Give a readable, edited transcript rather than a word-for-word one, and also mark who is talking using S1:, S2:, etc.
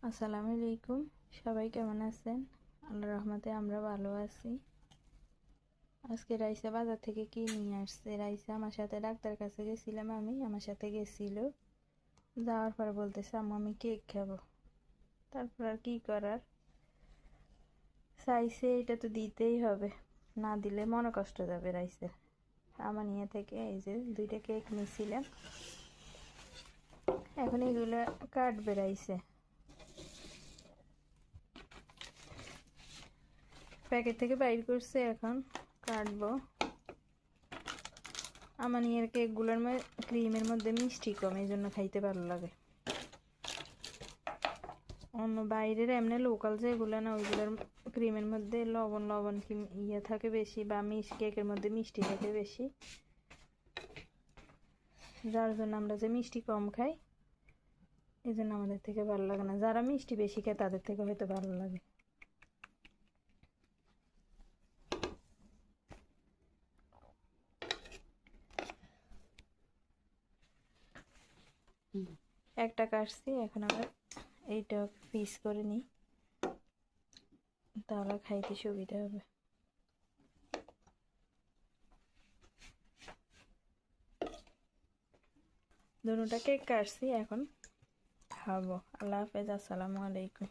S1: আসসালামু আলাইকুম। সবাই কেমন আছেন? আল্লাহর রহমতে আমরা ভালো আছি। আজকে রাইসা বাজার থেকে কি নিয়ে আসছে। রাইসা আমার সাথে ডাক্তার কাছে গেছিলাম, আমি আমার সাথে গেছিল। যাওয়ার পর বলতেছে আম্মু আমি কেক খাবো। তারপর আর কি করার, চাইছে এটা তো দিতেই হবে, না দিলে মনে কষ্ট যাবে রাইসের। আমার নিয়ে থেকে এই যে 2টা কেক নিয়েছিলাম, এখন এগুলো কাটবে রাইসে। প্যাকেট থেকে বাইর করছে, এখন কাটবো। আমার নিয়ে কেকগুলোর ক্রিমের মধ্যে মিষ্টি কম, এই জন্য খাইতে ভালো লাগে। অন্য বাইরের এমনি লোকাল যেগুলো না, ওইগুলোর ক্রিমের মধ্যে লবণ লবণ কি ইয়ে থাকে বেশি, বা কেকের মধ্যে মিষ্টি থাকে বেশি, যার জন্য আমরা যে মিষ্টি কম খাই, এই জন্য আমাদের থেকে ভালো লাগে না। যারা মিষ্টি বেশি খায় তাদের থেকে হয়তো ভালো লাগে। একটা কাটছি, এখন আবার এইটা পিস করে নিই, তাহলে খাইতে সুবিধা হবে। দুটা কেক কাটছি, এখন খাবো। আল্লাহ হাফেজ, আসসালামু আলাইকুম।